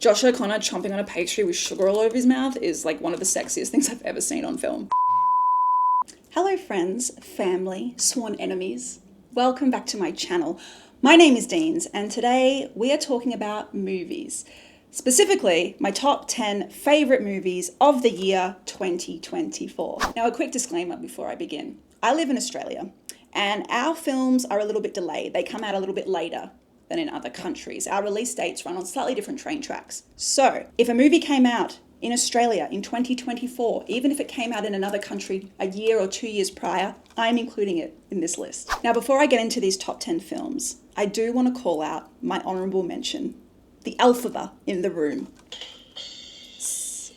Josh O'Connor chomping on a pastry with sugar all over his mouth is like one of the sexiest things I've ever seen on film. Hello friends, family, sworn enemies. Welcome back to my channel. My name is Deans and today we are talking about movies. Specifically, my top 10 favourite movies of the year 2024. Now a quick disclaimer before I begin. I live in Australia and our films are a little bit delayed. They come out a little bit later than in other countries. Our release dates run on slightly different train tracks. So if a movie came out in Australia in 2024, even if it came out in another country a year or 2 years prior, I'm including it in this list. Now, before I get into these top 10 films, I do want to call out my honourable mention, the Elphaba in the room.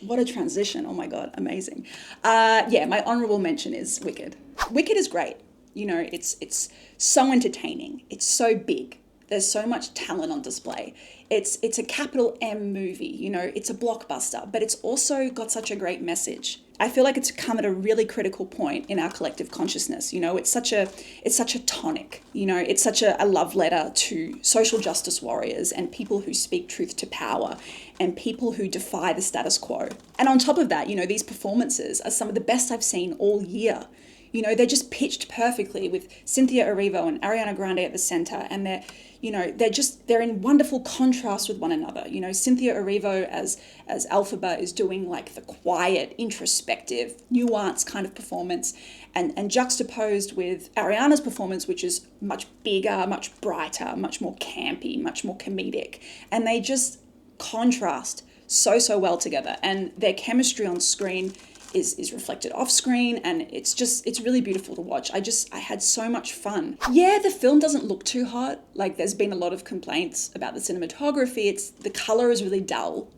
What a transition. Oh my God, amazing. My honourable mention is Wicked. Wicked is great. You know, it's so entertaining. It's so big. There's so much talent on display. It's a capital M movie, you know, it's a blockbuster, but it's also got such a great message. I feel like it's come at a really critical point in our collective consciousness. You know, it's such a tonic, you know, it's such a love letter to social justice warriors and people who speak truth to power and people who defy the status quo. And on top of that, you know, these performances are some of the best I've seen all year. You know, they're just pitched perfectly with Cynthia Erivo and Ariana Grande at the center, and they're in wonderful contrast with one another. You know, Cynthia Erivo as Elphaba is doing like the quiet, introspective, nuanced kind of performance, and juxtaposed with Ariana's performance, which is much bigger, much brighter, much more campy, much more comedic, and they just contrast so well together, and their chemistry on screen is reflected off screen, and it's really beautiful to watch. I had so much fun. Yeah, the film doesn't look too hot. Like, there's been a lot of complaints about the cinematography. The color is really dull.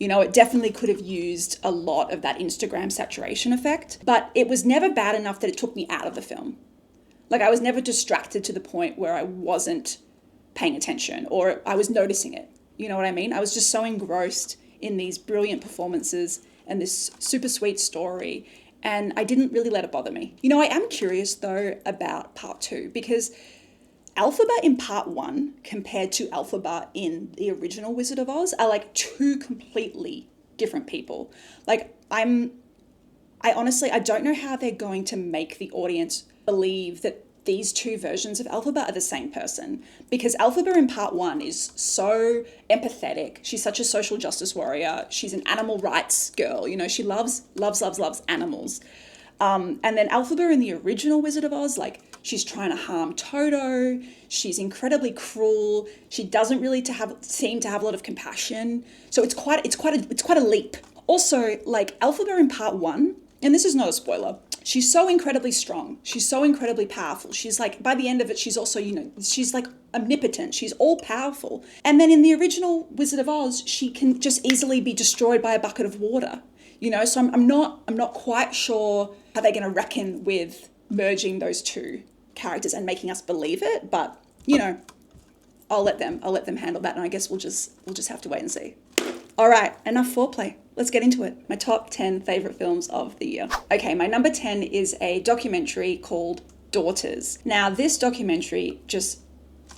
You know, it definitely could have used a lot of that Instagram saturation effect, but it was never bad enough that it took me out of the film. Like, I was never distracted to the point where I wasn't paying attention or I was noticing it. You know what I mean? I was just so engrossed in these brilliant performances and this super sweet story, and I didn't really let it bother me. You know, I am curious though about part 2, because Elphaba in part 1 compared to Elphaba in the original Wizard of Oz are like two completely different people. Like, I honestly don't know how they're going to make the audience believe that these two versions of Elphaba are the same person, because Elphaba in part 1 is so empathetic. She's such a social justice warrior. She's an animal rights girl. You know, she loves animals. And then Elphaba in the original Wizard of Oz, like, she's trying to harm Toto. She's incredibly cruel. She doesn't really seem to have a lot of compassion. So it's quite a leap. Also, like, Elphaba in part 1, and this is not a spoiler, she's so incredibly strong. She's so incredibly powerful. She's like, by the end of it, she's also, you know, she's like omnipotent. She's all powerful. And then in the original Wizard of Oz, she can just easily be destroyed by a bucket of water. You know, so I'm not quite sure how they're going to reckon with merging those two characters and making us believe it. But, you know, I'll let them handle that. And I guess we'll just have to wait and see. All right, enough foreplay. Let's get into it. My top 10 favorite films of the year. Okay, my number 10 is a documentary called Daughters. Now, this documentary just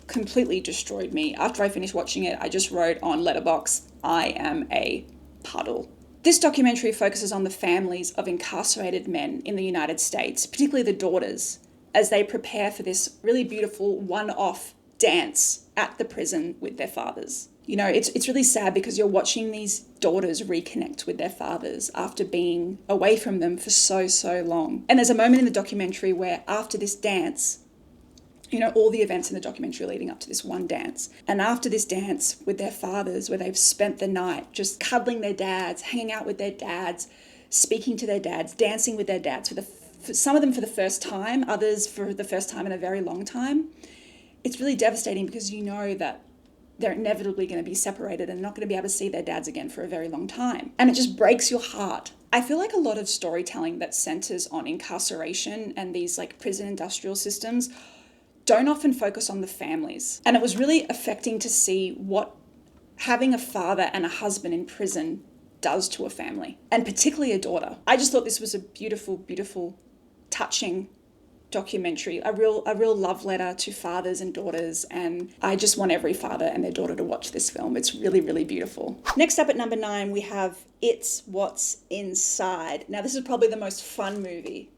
completely destroyed me. After I finished watching it, I just wrote on Letterboxd, I am a puddle. This documentary focuses on the families of incarcerated men in the United States, particularly the daughters, as they prepare for this really beautiful one-off dance at the prison with their fathers. You know, it's really sad because you're watching these daughters reconnect with their fathers after being away from them for so long. And there's a moment in the documentary where after this dance, you know, all the events in the documentary leading up to this one dance. And after this dance with their fathers, where they've spent the night just cuddling their dads, hanging out with their dads, speaking to their dads, dancing with their dads, for some of them for the first time, others for the first time in a very long time. It's really devastating because you know that they're inevitably going to be separated and not going to be able to see their dads again for a very long time. And it just breaks your heart. I feel like a lot of storytelling that centers on incarceration and these like prison industrial systems don't often focus on the families. And it was really affecting to see what having a father and a husband in prison does to a family, and particularly a daughter. I just thought this was a beautiful, touching documentary, a real love letter to fathers and daughters, and I just want every father and their daughter to watch this film. It's really, really beautiful. Next up at number 9, we have It's What's Inside. Now, this is probably the most fun movie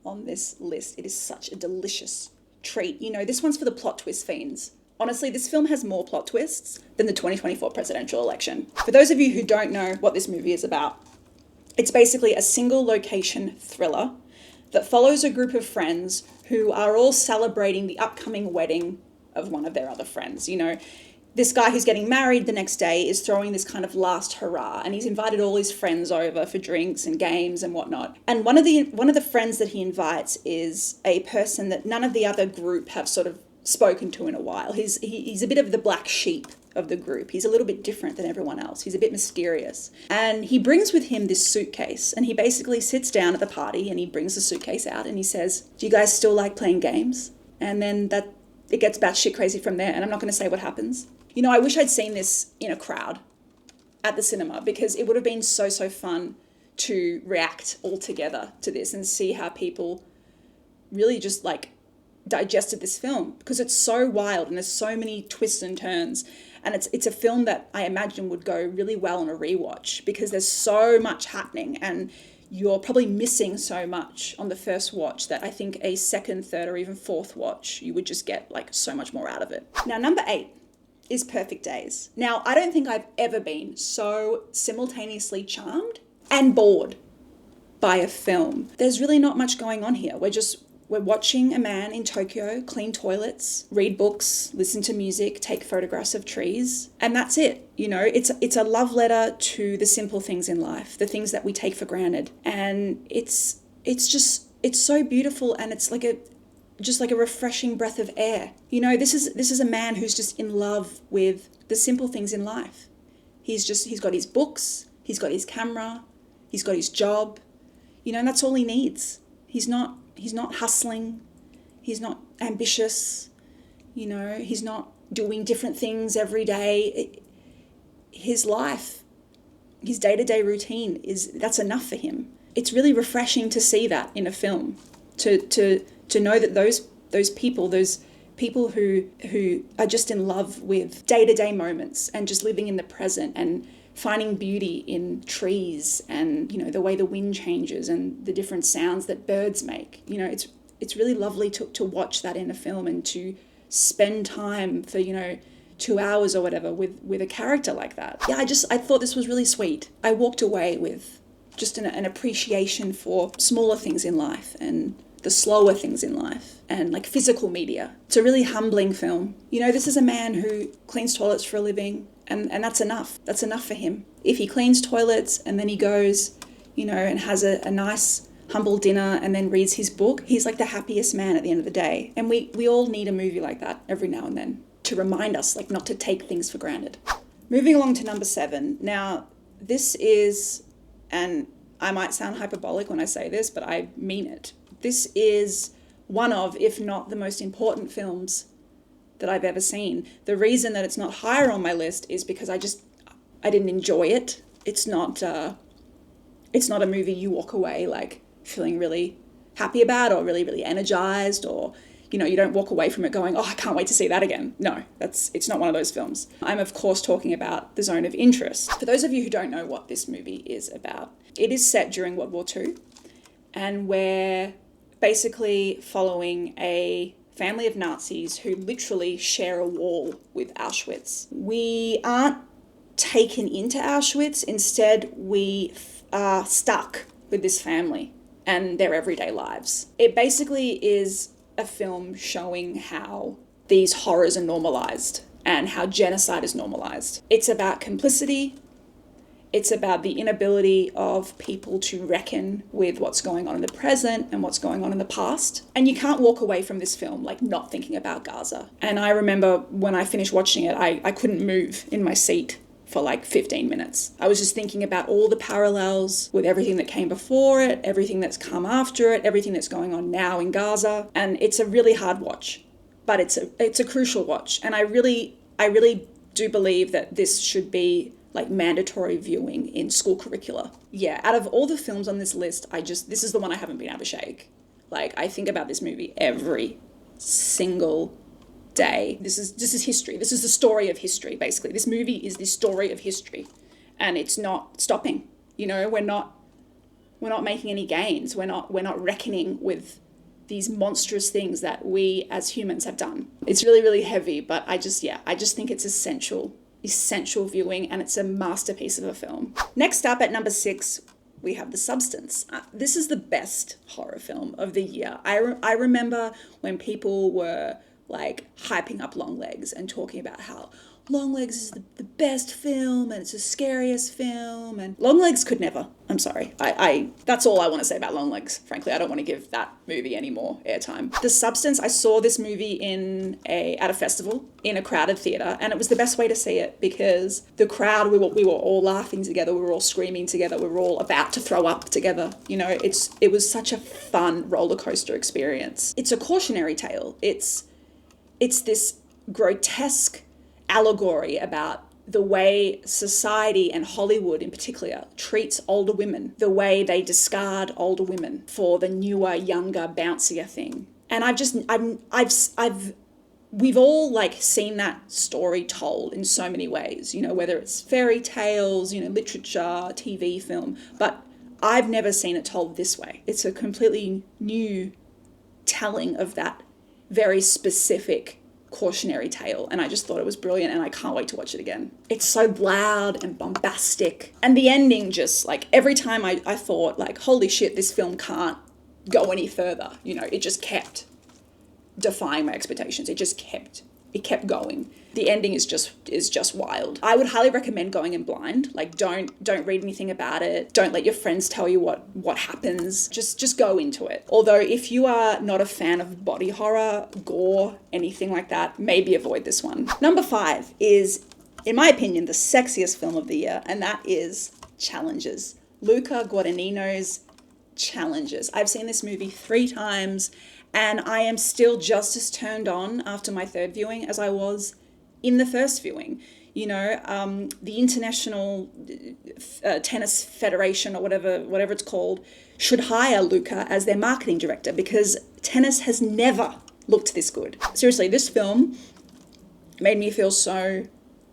on this list. It is such a delicious treat. You know, this one's for the plot twist fiends. Honestly, this film has more plot twists than the 2024 presidential election. For those of you who don't know what this movie is about, it's basically a single location thriller that follows a group of friends who are all celebrating the upcoming wedding of one of their other friends. You know, this guy who's getting married the next day is throwing this kind of last hurrah, and he's invited all his friends over for drinks and games and whatnot. And one of the friends that he invites is a person that none of the other group have sort of spoken to in a while. He's a bit of the black sheep of the group. He's a little bit different than everyone else. He's a bit mysterious. And he brings with him this suitcase, and he basically sits down at the party and he brings the suitcase out and he says, "Do you guys still like playing games?" And then it gets batshit crazy from there, and I'm not going to say what happens. You know, I wish I'd seen this in a crowd at the cinema, because it would have been so fun to react all together to this and see how people really just like digested this film, because it's so wild and there's so many twists and turns, and it's a film that I imagine would go really well on a rewatch, because there's so much happening and you're probably missing so much on the first watch that I think a second, third, or even fourth watch you would just get like so much more out of it. Now, number 8 is Perfect Days. Now, I don't think I've ever been so simultaneously charmed and bored by a film. There's really not much going on here. We're watching a man in Tokyo clean toilets, read books, listen to music, take photographs of trees, and that's it. You know, it's a love letter to the simple things in life, the things that we take for granted. And it's so beautiful, and it's like a refreshing breath of air. You know, this is a man who's just in love with the simple things in life. He's got his books, he's got his camera, he's got his job, you know, and that's all he needs. He's not hustling. He's not ambitious. You know, he's not doing different things every day. His life, his day-to-day routine that's enough for him. It's really refreshing to see that in a film, to know that those people who are just in love with day-to-day moments and just living in the present and finding beauty in trees and, you know, the way the wind changes and the different sounds that birds make. You know, it's really lovely to watch that in a film and to spend time for, you know, 2 hours or whatever with a character like that. Yeah, I thought this was really sweet. I walked away with just an appreciation for smaller things in life and the slower things in life and like physical media. It's a really humbling film. You know, this is a man who cleans toilets for a living, and that's enough. That's enough for him. If he cleans toilets and then he goes, you know, and has a nice humble dinner and then reads his book, he's like the happiest man at the end of the day. And we all need a movie like that every now and then to remind us like not to take things for granted. Moving along to number 7. Now, this is, and I might sound hyperbolic when I say this, but I mean it. This is one of, if not the most important films that I've ever seen. The reason that it's not higher on my list is because I didn't enjoy it. It's not a movie you walk away like feeling really happy about or really, really energized, or, you know, you don't walk away from it going, "Oh, I can't wait to see that again." No, it's not one of those films. I'm of course talking about The Zone of Interest. For those of you who don't know what this movie is about, it is set during World War II, and we're basically following a family of Nazis who literally share a wall with Auschwitz. We aren't taken into Auschwitz. Instead, we are stuck with this family and their everyday lives. It basically is a film showing how these horrors are normalized and how genocide is normalized. It's about complicity. It's about the inability of people to reckon with what's going on in the present and what's going on in the past. And you can't walk away from this film like not thinking about Gaza. And I remember when I finished watching it, I couldn't move in my seat for like 15 minutes. I was just thinking about all the parallels with everything that came before it, everything that's come after it, everything that's going on now in Gaza. And it's a really hard watch, but it's a crucial watch. And I really do believe that this should be like mandatory viewing in school curricula. Yeah, out of all the films on this list, this is the one I haven't been able to shake. Like, I think about this movie every single day. This is history. This is the story of history, basically. This movie is the story of history, and it's not stopping. You know, we're not making any gains. We're not reckoning with these monstrous things that we as humans have done. It's really, really heavy, but I just think it's essential viewing, and it's a masterpiece of a film. Next up at number 6, we have The Substance. This is the best horror film of the year. I remember when people were like hyping up Longlegs and talking about how Longlegs is the best film and it's the scariest film, and Longlegs could never. I'm sorry. I that's all I want to say about Longlegs. Frankly, I don't want to give that movie any more airtime. The Substance, I saw this movie at a festival in a crowded theater, and it was the best way to see it because the crowd, we were all laughing together, we were all screaming together, we were all about to throw up together. You know, it was such a fun roller coaster experience. It's a cautionary tale. It's this grotesque allegory about the way society and Hollywood in particular treats older women, the way they discard older women for the newer, younger, bouncier thing. And we've all like seen that story told in so many ways, you know, whether it's fairy tales, you know, literature, TV, film, but I've never seen it told this way. It's a completely new telling of that very specific cautionary tale, and I just thought it was brilliant, and I can't wait to watch it again. It's so loud and bombastic, and the ending just like every time I thought like, holy shit, this film can't go any further, you know, it just kept defying my expectations. It kept going. The ending is just wild. I would highly recommend going in blind. Like, don't read anything about it. Don't let your friends tell you what happens. Just go into it. Although if you are not a fan of body horror, gore, anything like that, maybe avoid this one. Number 5 is, in my opinion, the sexiest film of the year, and that is Challengers. Luca Guadagnino's Challengers. I've seen this movie 3 times, and I am still just as turned on after my 3rd viewing as I was in the first viewing. You know, the International Tennis Federation, or whatever it's called, should hire Luca as their marketing director because tennis has never looked this good. Seriously, this film made me feel so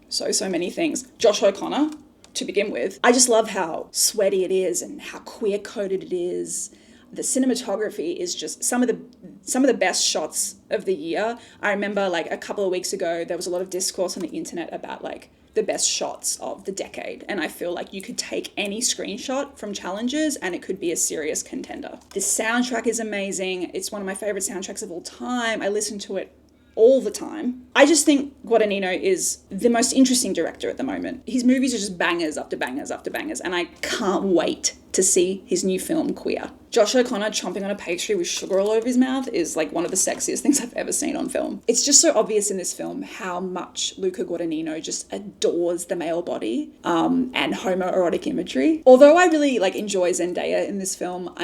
many things. Josh O'Connor, to begin with. I just love how sweaty it is and how queer-coded it is. The cinematography is just some of the best shots of the year. I remember like a couple of weeks ago, there was a lot of discourse on the internet about like the best shots of the decade. And I feel like you could take any screenshot from Challengers and it could be a serious contender. The soundtrack is amazing. It's one of my favorite soundtracks of all time. I listen to it all the time. I just think Guadagnino is the most interesting director at the moment. His movies are just bangers after bangers after bangers, and I can't wait to see his new film, Queer. Josh O'Connor chomping on a pastry with sugar all over his mouth is like one of the sexiest things I've ever seen on film. It's just so obvious in this film how much Luca Guadagnino just adores the male body and homoerotic imagery. Although I really like enjoy Zendaya in this film,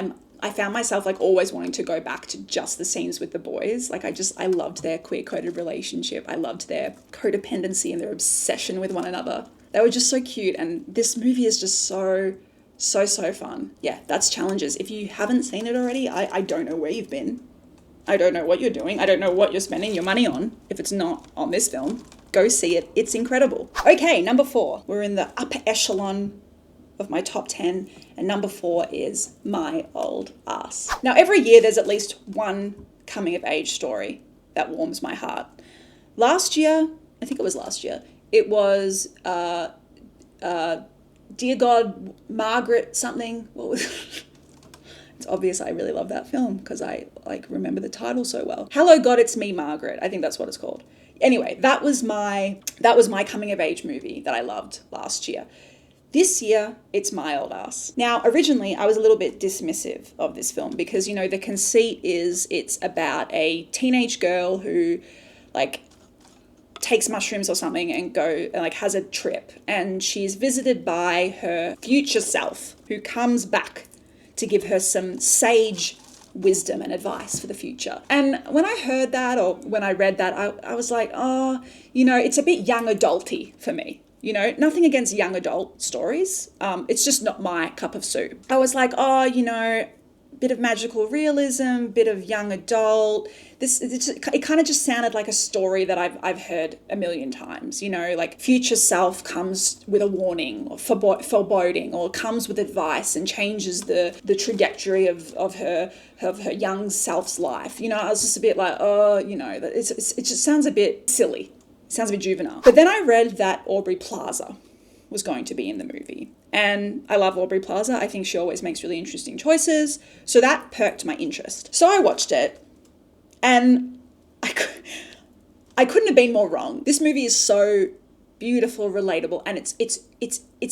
I found myself like always wanting to go back to just the scenes with the boys. Like I loved their queer-coded relationship. I loved their codependency and their obsession with one another. They were just so cute, and this movie is just so fun. Yeah, that's Challengers. If you haven't seen it already, I don't know where you've been. I don't know what you're doing. I don't know what you're spending your money on if it's not on this film. Go see it. It's incredible. Okay, number 4. We're in the upper echelon of my top 10, and number 4 is My Old Ass. Now, every year there's at least one coming of age story that warms my heart. Last year, I think it was last year, it was Dear God, Margaret something. What was It's obvious I really love that film because I like remember the title so well. Hello God, It's Me, Margaret. I think that's what it's called. Anyway, that was my coming of age movie that I loved last year. This year, it's My Old Ass. Now, originally, I was a little bit dismissive of this film because, you know, the conceit is it's about a teenage girl who, like, takes mushrooms or something and has a trip. And she's visited by her future self, who comes back to give her some sage wisdom and advice for the future. And when I heard that, or when I read that, I was like, oh, you know, it's a bit young adulty for me. You know, nothing against young adult stories. It's just not my cup of soup. I was like, oh, you know, bit of magical realism, bit of young adult. It kind of just sounded like a story that I've heard a million times. You know, like future self comes with a warning or foreboding, or comes with advice and changes the trajectory of her young self's life. You know, I was just a bit like, oh, you know, it just sounds a bit silly. It sounds a bit juvenile. But then I read that Aubrey Plaza was going to be in the movie. And I love Aubrey Plaza. I think she always makes really interesting choices. So that perked my interest. So I watched it, and I couldn't have been more wrong. This movie is so beautiful, relatable, and it's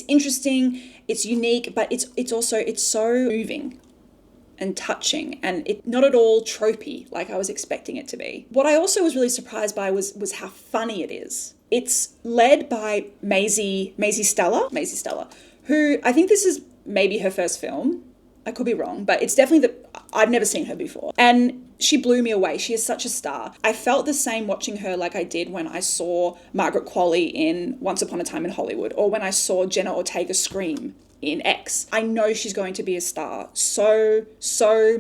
interesting, it's unique, but it's so moving and touching, and it not at all tropey like I was expecting it to be. What I also was really surprised by was how funny it is. It's led by Maisie Stella, who I think this is maybe her first film. I could be wrong, but it's definitely I've never seen her before. And she blew me away. She is such a star. I felt the same watching her like I did when I saw Margaret Qualley in Once Upon a Time in Hollywood, or when I saw Jenna Ortega scream in X. I know she's going to be a star. So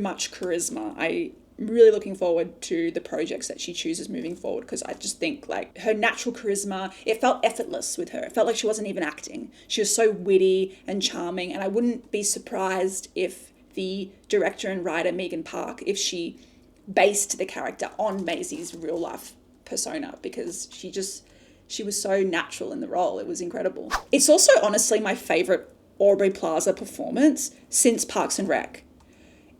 much charisma. I'm really looking forward to the projects that she chooses moving forward, because I just think like her natural charisma, it felt effortless with her. It felt like she wasn't even acting. She was so witty and charming, and I wouldn't be surprised if the director and writer Megan Park, if she based the character on Maisie's real life persona, because she was so natural in the role. It was incredible. It's also honestly my favorite Aubrey Plaza performance since Parks and Rec.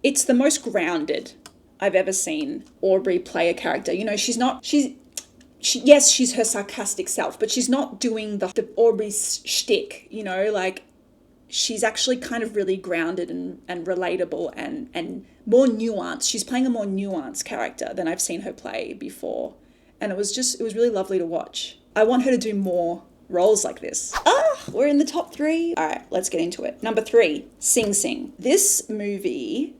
It's the most grounded I've ever seen Aubrey play a character. You know, yes, she's her sarcastic self, but she's not doing the Aubrey shtick, you know, like she's actually kind of really grounded and relatable and more nuanced. She's playing a more nuanced character than I've seen her play before. And it was really lovely to watch. I want her to do more roles like this. We're in the top 3. All right, let's get into it. Number 3, Sing Sing. This movie,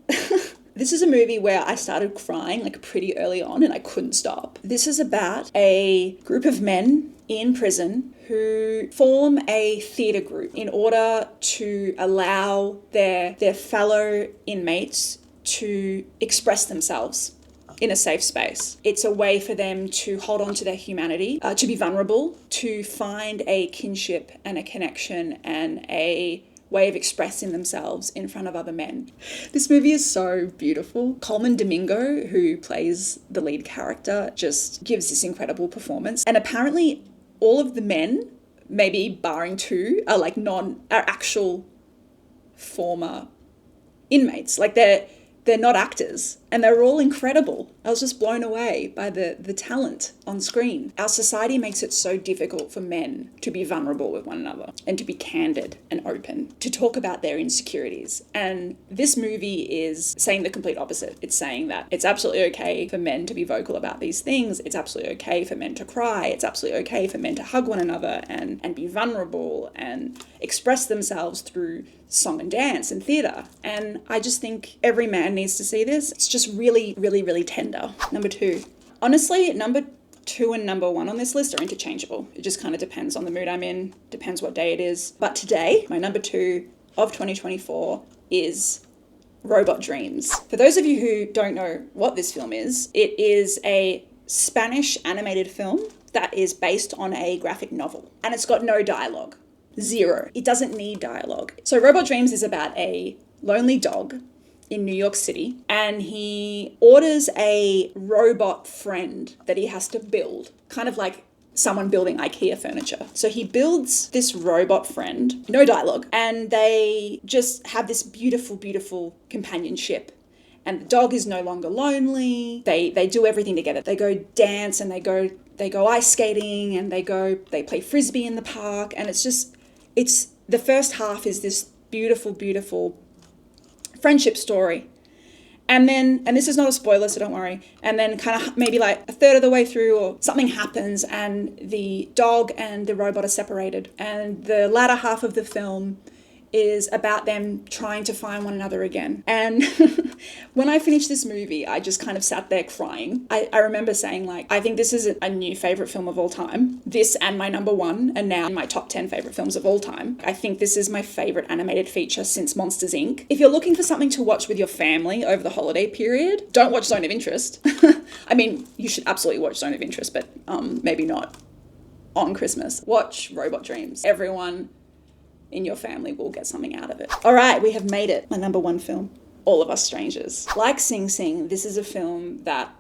this is a movie where I started crying like pretty early on and I couldn't stop. This is about a group of men in prison who form a theatre group in order to allow their fellow inmates to express themselves in a safe space. It's a way for them to hold on to their humanity, to be vulnerable, to find a kinship and a connection and a way of expressing themselves in front of other men. This movie is so beautiful. Coleman Domingo, who plays the lead character, just gives this incredible performance. And apparently all of the men, maybe barring 2, are actual former inmates. Like they're not actors, and they're all incredible. I was just blown away by the talent on screen. Our society makes it so difficult for men to be vulnerable with one another and to be candid and open, to talk about their insecurities. And this movie is saying the complete opposite. It's saying that it's absolutely okay for men to be vocal about these things. It's absolutely okay for men to cry. It's absolutely okay for men to hug one another and be vulnerable and express themselves through song and dance and theatre. And I just think every man needs to see this. It's just really, really, really tender. Number 2. Honestly, number 2 and number 1 on this list are interchangeable. It just kind of depends on the mood I'm in, depends what day it is. But today, my number 2 of 2024 is Robot Dreams. For those of you who don't know what this film is, it is a Spanish animated film that is based on a graphic novel. And it's got no dialogue. 0. It doesn't need dialogue. So Robot Dreams is about a lonely dog in New York City, and he orders a robot friend that he has to build, kind of like someone building IKEA furniture. So he builds this robot friend, no dialogue, and they just have this beautiful, beautiful companionship. And the dog is no longer lonely. They do everything together. They go dance and they go ice skating and they play frisbee in the park. And it's the first half is this beautiful, beautiful friendship story. And this is not a spoiler, so don't worry. And then kind of maybe like a third of the way through or something happens and the dog and the robot are separated. And the latter half of the film is about them trying to find one another again. And when I finished this movie, I just kind of sat there crying. I remember saying, like, I think this is a new favorite film of all time. This and my number one are now in my top 10 favorite films of all time. I think this is my favorite animated feature since Monsters, Inc. If you're looking for something to watch with your family over the holiday period, don't watch Zone of Interest. I mean, you should absolutely watch Zone of Interest, but maybe not on Christmas. Watch Robot Dreams. Everyone in your family will get something out of it. All right, we have made it. My number one film, All of Us Strangers. Like Sing Sing, this is a film that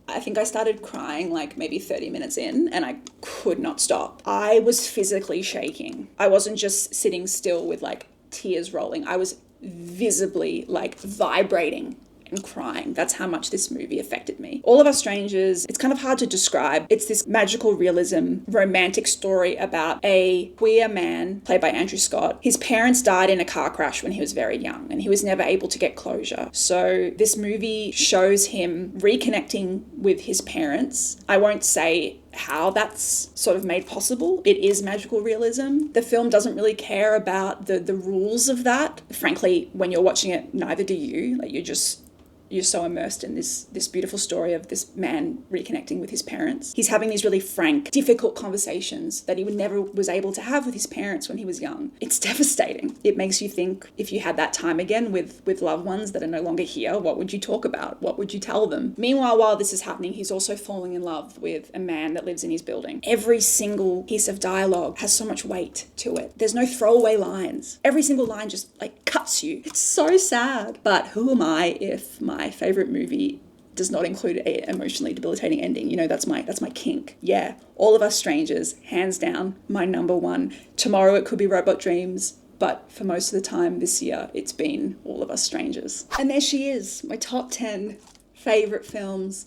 I think I started crying like maybe 30 minutes in and I could not stop. I was physically shaking. I wasn't just sitting still with like tears rolling. I was visibly like vibrating and crying. That's how much this movie affected me. All of Us Strangers, it's kind of hard to describe. It's this magical realism, romantic story about a queer man played by Andrew Scott. His parents died in a car crash when he was very young and he was never able to get closure. So this movie shows him reconnecting with his parents. I won't say how that's sort of made possible. It is magical realism. The film doesn't really care about the rules of that. Frankly, when you're watching it, neither do you. Like you're so immersed in this beautiful story of this man reconnecting with his parents. He's having these really frank, difficult conversations that he never was able to have with his parents when he was young. It's devastating. It makes you think, if you had that time again with loved ones that are no longer here, what would you talk about? What would you tell them? Meanwhile, while this is happening, he's also falling in love with a man that lives in his building. Every single piece of dialogue has so much weight to it. There's no throwaway lines. Every single line just like cuts you. It's so sad. But who am I if my favorite movie does not include an emotionally debilitating ending? You know, that's my kink. Yeah, All of Us Strangers, hands down, my number one. Tomorrow it could be Robot Dreams, but for most of the time this year, it's been All of Us Strangers. And there she is, my top 10 favorite films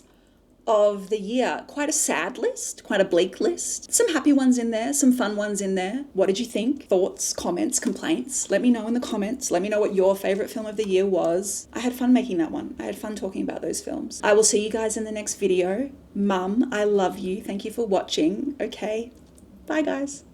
of the year. Quite a sad list, quite a bleak list. Some happy ones in there, some fun ones in there. What did you think? Thoughts, comments, complaints? Let me know in the comments. Let me know what your favorite film of the year was. I had fun making that one. I had fun talking about those films. I will see you guys in the next video. Mum, I love you. Thank you for watching. Okay, bye guys.